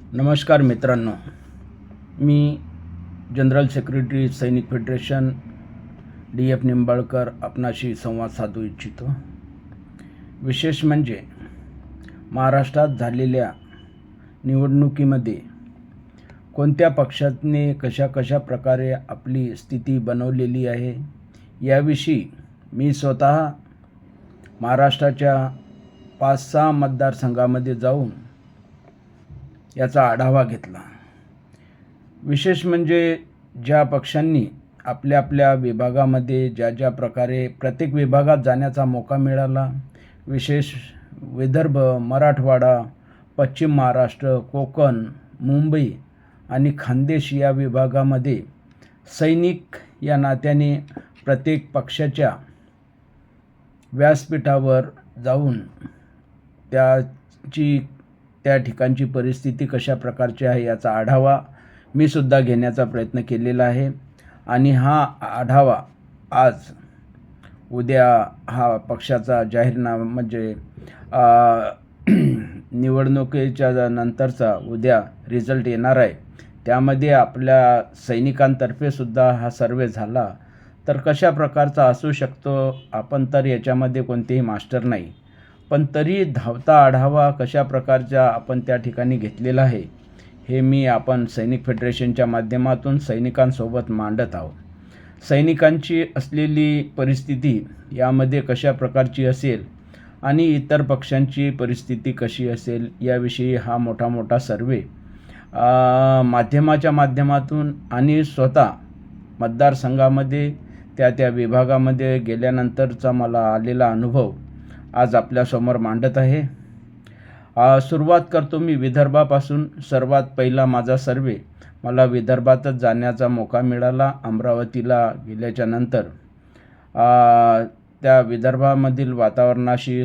नमस्कार मित्रांनो, मी general secretary सैनिक फेडरेशन DF निंबाळकर आपणाशी संवाद साधू इच्छितो। विशेष म्हणजे महाराष्ट्रात झालेल्या निवडणुकीमध्ये कोणत्या पक्षाने कशा प्रकारे आपली स्थिती बनवलेली आहे याविषयी मी स्वतः महाराष्ट्राच्या 5-6 मतदारसंघामध्ये जाऊन याचा आढावा घेतला। विशेष म्हणजे ज्या पक्षांनी आपल्या विभागामध्ये ज्या प्रकारे प्रत्येक विभागात जाण्याचा मौका मिळाला, विशेष विदर्भ, मराठवाडा, पश्चिम महाराष्ट्र, कोकण, मुंबई आणि खानदेश या विभागामध्ये सैनिक या नात्याने प्रत्येक पक्षाच्या व्यासपीठावर जाऊन त्या ठिकाणची परिस्थिती कशा प्रकारची आहे याचा आढावा मी सुद्धा घेण्याचा प्रयत्न केलेला आहे। आणि हा आढावा आज उद्या हा पक्षाचा जाहीरनामा म्हणजे निवडणुकीच्या नंतरचा उद्या रिझल्ट येणार आहे, त्यामध्ये आपल्या सैनिकांतर्फे सुद्धा हा सर्वे झाला तर कशा प्रकारचा असू शकतो। आपण तर याच्यामध्ये कोणतेही मास्टर नाही, पण तरी धावता आढावा कशा प्रकारचा आपण त्या ठिकाणी घेतलेला आहे हे मी आपण सैनिक फेडरेशनच्या माध्यमातून सैनिकांसोबत मांडत आहोत। सैनिकांची असलेली परिस्थिती यामध्ये कशा प्रकारची असेल आणि इतर पक्षांची परिस्थिती कशी असेल याविषयी हा मोठा सर्वे माध्यमाच्या माध्यमातून आणि स्वतः मतदारसंघामध्ये त्या विभागामध्ये गेल्यानंतरचा मला आलेला अनुभव आज आपल्यासमोर मांडत आहे। सुरुवात करतो मी विदर्भापासून। सर्वात पहिला माझा सर्वे मला विदर्भातच जाण्याचा मौका मिळाला। अमरावतीला गेल्याच्या नंतर त्या विदर्भामधील वातावरणाशी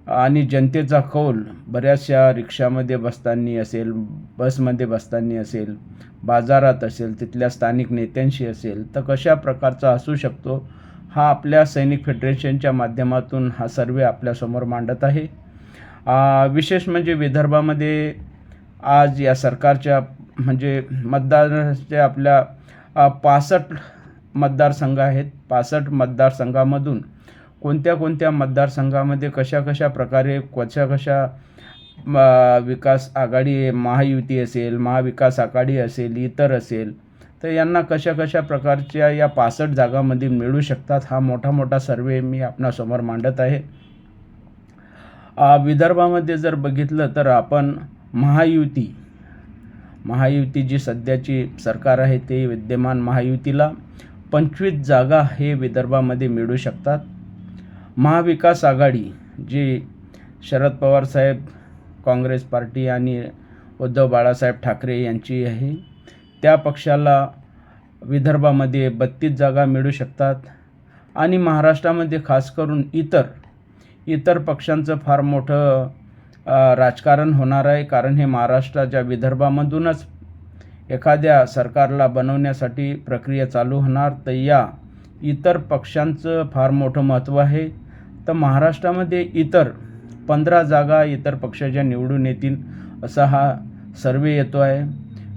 आणि जनतेचा कौल बऱ्याचशा रिक्षामध्ये बसताना असेल, बसमध्ये बसताना असेल, बाजारात असेल, तिथल्या स्थानिक नेत्यांशी असेल तर कशा प्रकारचा असू शकतो हा आपल्या सैनिक फेडरेशनच्या माध्यमातून हा सर्वे आपल्यासमोर मांडत आहे। विशेष म्हणजे विदर्भामध्ये आज या सरकारच्या म्हणजे मतदाराचे आपल्या 65 मतदारसंघ आहेत। 65 मतदारसंघामधून कोणत्या मतदारसंघामध्ये कशा प्रकारे कशा विकास आघाडी, महायुती असेल, महाविकास आघाडी असेल, इतर असेल तर यांना कशा प्रकारच्या या 65 जागांमध्ये मिळू शकतात हा मोठा सर्वे मी आपणासमोर मांडत आहे। विदर्भामध्ये जर बघितलं तर आपण महायुती जी सध्याची सरकार आहे ते विद्यमान महायुतीला 25 जागा हे विदर्भामध्ये मिळू शकतात। महाविकास आघाडी जी शरद पवार साहेब, काँग्रेस पार्टी आणि उद्धव बाळासाहेब ठाकरे यांची आहे, त्या पक्षाला विदर्भामध्ये 32 जागा मिळू शकतात। आणि महाराष्ट्रामध्ये खास करून इतर पक्षांचं फार मोठं राजकारण होणार आहे, कारण हे महाराष्ट्राच्या विदर्भामधूनच एखाद्या सरकारला बनवण्यासाठी प्रक्रिया चालू होणार, तर या इतर पक्षांचं फार मोठं महत्त्व आहे। तर महाराष्ट्रामध्ये इतर 15 जागा इतर पक्षाच्या निवडून येतील असा हा सर्वे येतो आहे।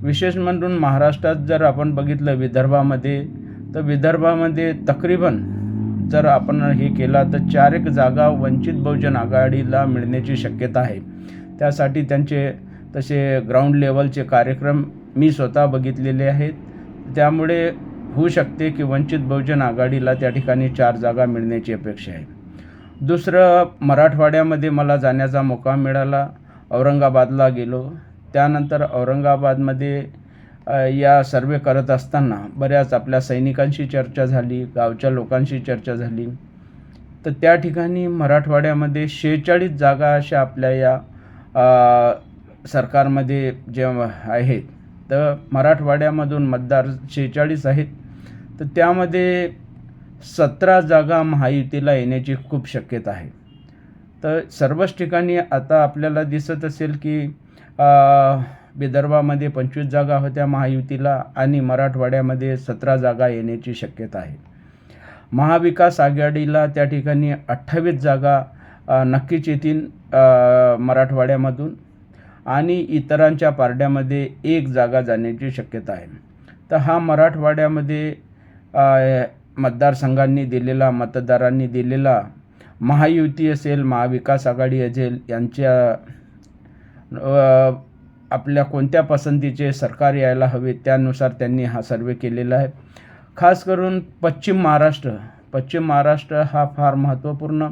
विशेष म्हणून महाराष्ट्रात जर आपण बघितलं विदर्भामध्ये तर विदर्भामध्ये तकरीबन जर आपण हे केला तर 4 जागा वंचित बहुजन आघाडीला मिळण्याची शक्यता आहे। त्यासाठी त्यांचे तसे ग्राउंड लेवलचे कार्यक्रम मी स्वतः बघितलेले आहेत, त्यामुळे होऊ शकते की वंचित बहुजन आघाडीला त्या ठिकाणी 4 जागा मिळण्याची अपेक्षा आहे। दुसरं, मराठवाड्यामध्ये मला जाण्याचा मौका मिळाला, औरंगाबादला गेलो। त्यानंतर औरंगाबादमध्ये या सर्वे करत असताना बऱ्याच आपल्या सैनिकांशी चर्चा झाली, गावच्या लोकांशी चर्चा झाली, तर त्या ठिकाणी मराठवाड्यामध्ये 46 जागा अशा आपल्या या सरकारमध्ये जे आहेत, तर मराठवाड्यामधून मतदार 46 आहेत, तर त्यामध्ये 17 जागा महायुतीला येण्याची खूप शक्यता आहे। तर सर्वच ठिकाणी आता आपल्याला दिसत असेल की विदर्भामध्ये 25 जागा होत्या महायुतीला आणि मराठवाड्यामध्ये 17 जागा येण्याची शक्यता आहे। महाविकास आघाडीला त्या ठिकाणी 28 जागा नक्कीच येतील मराठवाड्यामधून आणि इतरांच्या पारड्यामध्ये 1 जागा जाण्याची शक्यता आहे. तर हा मराठवाड्यामध्ये मतदारसंघांनी दिलेला, मतदारांनी दिलेला, महायुती असेल, महाविकास आघाडी असेल, यांच्या आपल्या कोणत्या पसंतीचे सरकार यायला हवे त्यानुसार त्यांनी हा सर्वे केलेला आहे. खास करून पश्चिम महाराष्ट्र हा फार महत्त्वपूर्ण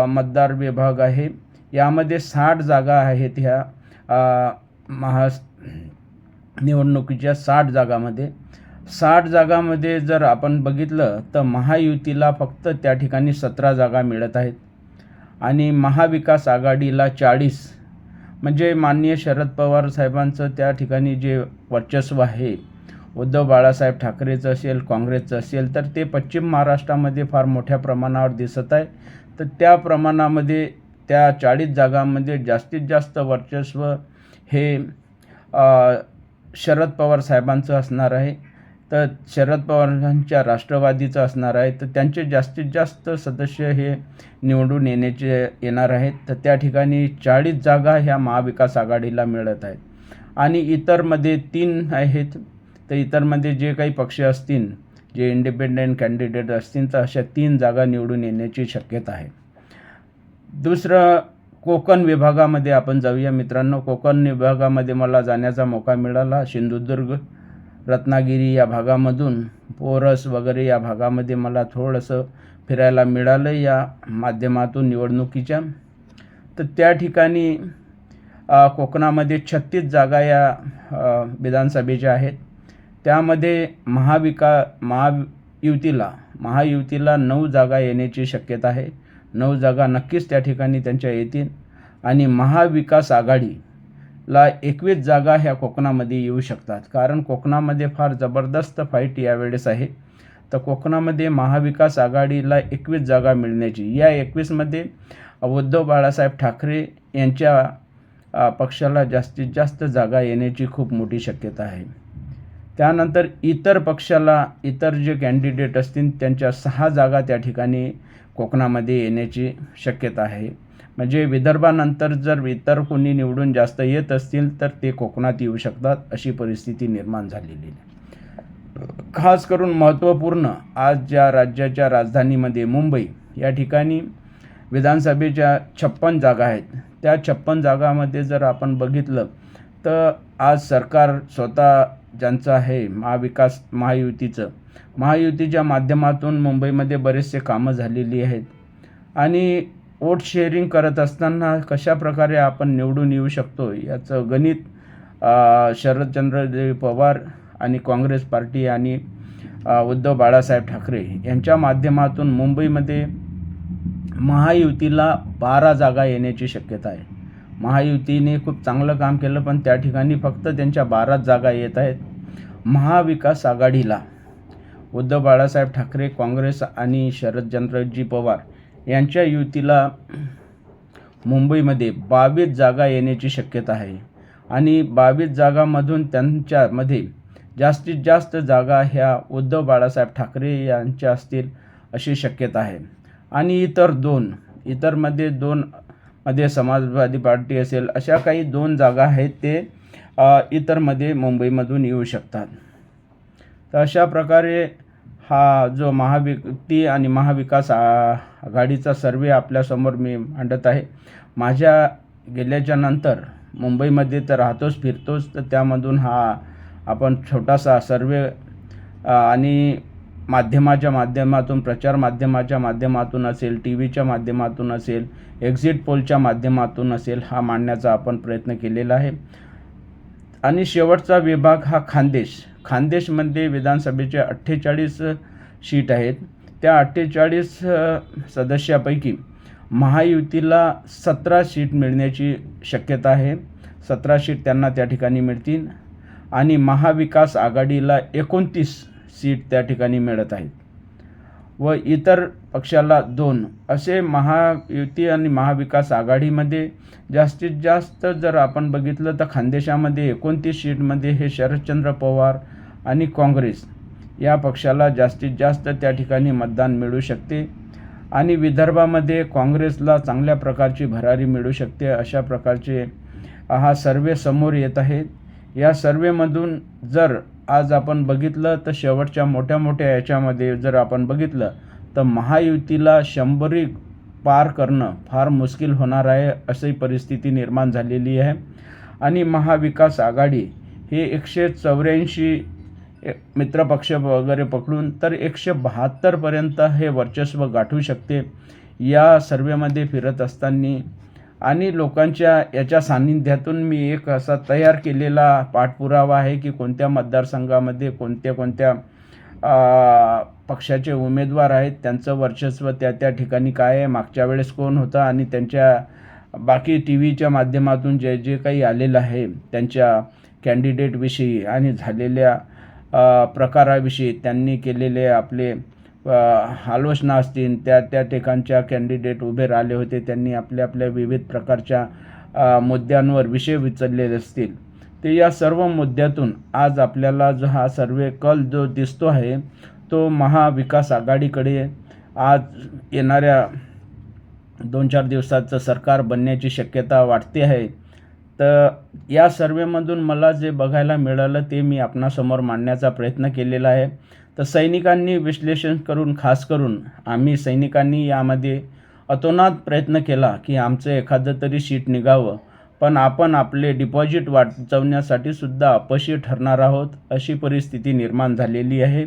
मतदार विभाग आहे. यामध्ये 60 जागा आहेत. ह्या निवडणुकीच्या 60 जागामध्ये जर आपण बघितलं तर महायुतीला फक्त त्या ठिकाणी 17 जागा मिळत आहेत आणि महाविकास आघाडीला 40. म्हणजे माननीय शरद पवार साहेबांचं त्या ठिकाणी जे वर्चस्व आहे, उद्धव बाळासाहेब ठाकरेचं असेल, काँग्रेसचं असेल, तर ते पश्चिम महाराष्ट्रामध्ये फार मोठ्या प्रमाणावर दिसत आहे. तर त्या प्रमाणामध्ये त्या 40 जागांमध्ये जास्तीत जास्त वर्चस्व हे शरद पवार साहेबांचं असणार आहे. तर शरद पवारांच्या राष्ट्रवादीचं असणार आहे. तर त्यांचे जास्तीत जास्त सदस्य हे निवडून येणार आहेत. तर त्या ठिकाणी 40 जागा ह्या महाविकास आघाडीला मिळत आहेत आणि इतरमध्ये 3 आहेत. तर इतरमध्ये जे काही पक्ष असतील, जे इंडिपेंडेंट कॅन्डिडेट असतील, तर अशा 3 जागा निवडून येण्याची शक्यता आहे. दुसरं, कोकण विभागामध्ये आपण जाऊया मित्रांनो. कोकण विभागामध्ये मला जाण्याचा मौका मिळाला. सिंधुदुर्ग, रत्नागिरी या भागामधून, पोरस वगैरे या भागामध्ये मला थोडंसं फिरायला मिळालं या माध्यमातून निवडणुकीच्या. तर त्या ठिकाणी कोकणामध्ये 36 जागा या विधानसभेच्या आहेत. त्यामध्ये महायुतीला 9 जागा येण्याची शक्यता आहे. 9 जागा नक्कीच त्या ठिकाणी त्यांच्या येतील आणि महाविकास आघाडीला 21 जागा ह्या कोकणामध्ये येऊ शकतात. कारण कोकणामध्ये फार जबरदस्त फाईट यावेळेस आहे. तर कोकणामध्ये महाविकास आघाडीला 21 जागा मिळण्याची, या 21मध्ये उद्धव बाळासाहेब ठाकरे यांच्या पक्षाला जास्तीत जास्त जागा येण्याची खूप मोठी शक्यता आहे. त्यानंतर इतर जे कॅन्डिडेट असतील त्यांच्या 6 जागा त्या ठिकाणी कोकणामध्ये येण्याची शक्यता आहे. म्हणजे विदर्भानंतर जर इतर कोणी निवडून जास्त येत असतील तर ते कोकणात येऊ शकतात, अशी परिस्थिती निर्माण झालेली आहे. खास करून महत्त्वपूर्ण, आज ज्या राज्याच्या राजधानीमध्ये मुंबई या ठिकाणी विधानसभेच्या 56 जागा आहेत. त्या 56 जागामध्ये जर आपण बघितलं तर आज सरकार स्वतः ज्यांचं आहे महायुतीच्या माध्यमातून मुंबईमध्ये बरेचसे कामं झालेली आहेत आणि वोट शेअरिंग करत असताना कशा प्रकारे आपण निवडून येऊ शकतो याचं गणित शरदचंद्र पवार आणि काँग्रेस पार्टी आणि उद्धव बाळासाहेब ठाकरे यांच्या माध्यमातून मुंबईमध्ये महायुतीला 12 जागा येण्याची शक्यता आहे. महायुतीने खूप चांगलं काम केलं, पण त्या ठिकाणी फक्त त्यांच्या 12 जागा येत आहेत. महाविकास आघाडीला उद्धव बाळासाहेब ठाकरे, काँग्रेस आणि शरदचंद्रजी पवार यांच्या युतीला मुंबईमध्ये 22 जागा येण्याची शक्यता आहे आणि 22 जागांमधून त्यांच्यामध्ये जास्तीत जास्त जागा ह्या उद्धव बाळासाहेब ठाकरे यांच्या असतील अशी शक्यता आहे. आणि इतरमध्ये 2 मध्ये समाजवादी पार्टी असेल, अशा काही 2 जागा आहेत ते इतरमध्ये मुंबईमधून येऊ शकतात. तर अशा प्रकारे हा जो महायुती आणि महाविकास आघाडीचा सर्वे आपल्यासमोर मी मांडत आहे. माझ्या गेल्याच्या नंतर मुंबईमध्ये तर राहतोच, फिरतोच, तर त्यामधून हा आपण छोटासा सर्वे आणि माध्यमाच्या माध्यमातून, प्रचार माध्यमाच्या माध्यमातून असेल, टी व्हीच्या माध्यमातून असेल, एक्झिट पोलच्या माध्यमातून असेल, हा मांडण्याचा आपण प्रयत्न केलेला आहे. आणि शेवटचा विभाग हा खान्देशमध्ये विधानसभेचे 48 सीट आहेत. त्या 48 सदस्यापैकी महायुतीला 17 सीट मिळण्याची शक्यता आहे. 17 सीट त्यांना त्या ठिकाणी मिळतील आणि महाविकास आघाडीला 29 सीट त्या ठिकाणी मिळत आहेत व इतर पक्षाला 2. असे महायुती आणि महाविकास आघाडीमध्ये जास्तीत जास्त जर आपण बघितलं तर खानदेशामध्ये 29 सीटमध्ये हे शरदचंद्र पवार आणि काँग्रेस या पक्षाला जास्तीत जास्त त्या ठिकाणी मतदान मिळू शकते आणि विदर्भामध्ये काँग्रेसला चांगल्या प्रकारची भरारी मिळू शकते. अशा प्रकारचे हा सर्वे समोर येत आहे. या सर्वेमधून जर आज आपण बघितलं तर शेवटच्या मोठ्या मोठ्या याच्यामध्ये जर आपण बघितलं तर महायुतीला 100 पार करणं फार मुश्किल होणार आहे, अशी परिस्थिती निर्माण झालेली आहे. आणि महाविकास आघाडी हे 184 मित्रपक्ष वगैरे पकडून तर 172पर्यंत हे वर्चस्व गाठू शकते या सर्वेमध्ये फिरत असताना. आणि लोकांच्या याच्या सान्निध्यातून मी एक असा तयार केलेला पाठपुरावा आहे की कोणत्या मतदारसंघामध्ये कोणत्या पक्षाचे उमेदवार आहेत, त्यांचं वर्चस्व त्या ठिकाणी काय आहे, मागच्या वेळेस कोण होतं आणि त्यांच्या बाकी टी व्हीच्या माध्यमातून जे काही आलेलं आहे त्यांच्या कॅन्डिडेटविषयी आणि झालेल्या प्रकाराविषयी, त्यांनी केलेले आपले आलोचना असतील, त्या ठिकाणच्या कॅन्डिडेट उभे राहिले होते, त्यांनी आपल्या विविध प्रकारच्या मुद्द्यांवर विषय विचारलेले असतील, ते या सर्व मुद्द्यातून आज आपल्याला जो हा सर्वे कल जो दिसतो आहे तो महाविकास आघाडीकडे आज येणाऱ्या 2-4 दिवसाचं सरकार बनण्याची शक्यता वाटते आहे. तर या सर्वेमधून मला जे बघायला मिळालं ते मी आपणासमोर मांडण्याचा प्रयत्न केलेला आहे. तर सैनिकांनी विश्लेषण करून, खास करून आम्ही सैनिकांनी यामध्ये अतोनात प्रयत्न केला की आमचं एखादं तरी सीट निघावं, पण आपण आपले डिपॉझिट वाचवण्यासाठी सुद्धा अपयशी ठरणार आहोत, अशी परिस्थिती निर्माण झालेली आहे.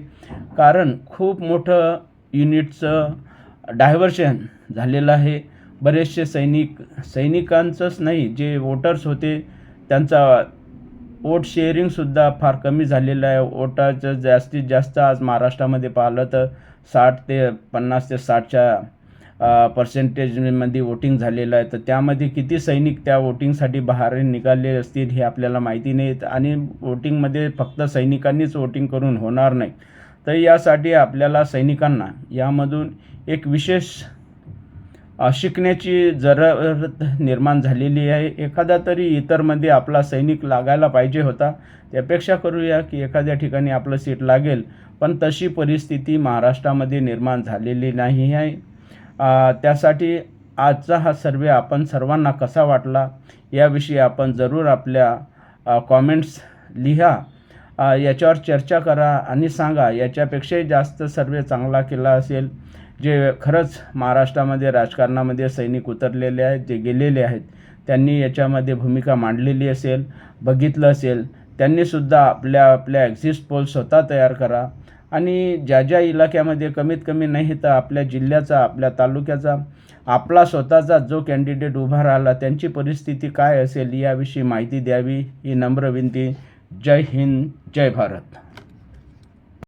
कारण खूप मोठं युनिटचं डायव्हर्शन झालेलं आहे. बरेचसे सैनिकांचंच नाही, जे वोटर्स होते त्यांचा वोट शेअरिंगसुद्धा फार कमी झालेलं आहे. वोटाचं जास्तीत जास्त आज महाराष्ट्रामध्ये पाहिलं तर 50 ते 60च्या पर्सेंटेजमध्ये वोटिंग झालेलं आहे. तर त्यामध्ये किती सैनिक त्या वोटिंगसाठी बाहेर निघाले असतील हे आपल्याला माहिती नाही. आणि वोटिंगमध्ये फक्त सैनिकांनीच वोटिंग करून होणार नाही. तर यासाठी आपल्याला सैनिकांना यामधून एक विशेष शिकण्याची जरूरत निर्माण झालेली आहे. एखादा तरी इतरमध्ये आपला सैनिक लागायला पाहिजे होता. त्यापेक्षा करूया की एखाद्या ठिकाणी आपलं सीट लागेल, पण तशी परिस्थिती महाराष्ट्रामध्ये निर्माण झालेली नाही आहे. त्यासाठी आजचा हा सर्वे आपण सर्वांना कसा वाटला याविषयी आपण जरूर आपल्या कॉमेंट्स लिहा, याच्यावर चर्चा करा आणि सांगा याच्यापेक्षाही जास्त सर्वे चांगला केला असेल, जे खरंच महाराष्ट्रामध्ये राजकारणामध्ये सैनिक उतरलेले आहेत, जे गेलेले आहेत, त्यांनी याच्यामध्ये भूमिका मांडलेली असेल, बघितलं असेल, त्यांनीसुद्धा आपल्या एक्झिट पोल स्वतः तयार करा. आणि ज्या इलाक्यामध्ये कमीत कमी नाही तर आपल्या जिल्ह्याचा, आपल्या तालुक्याचा, आपला स्वतःचा जो कॅन्डिडेट उभा राहिला त्यांची परिस्थिती काय असेल याविषयी माहिती द्यावी, ही नम्र विनंती. जय हिंद, जय भारत.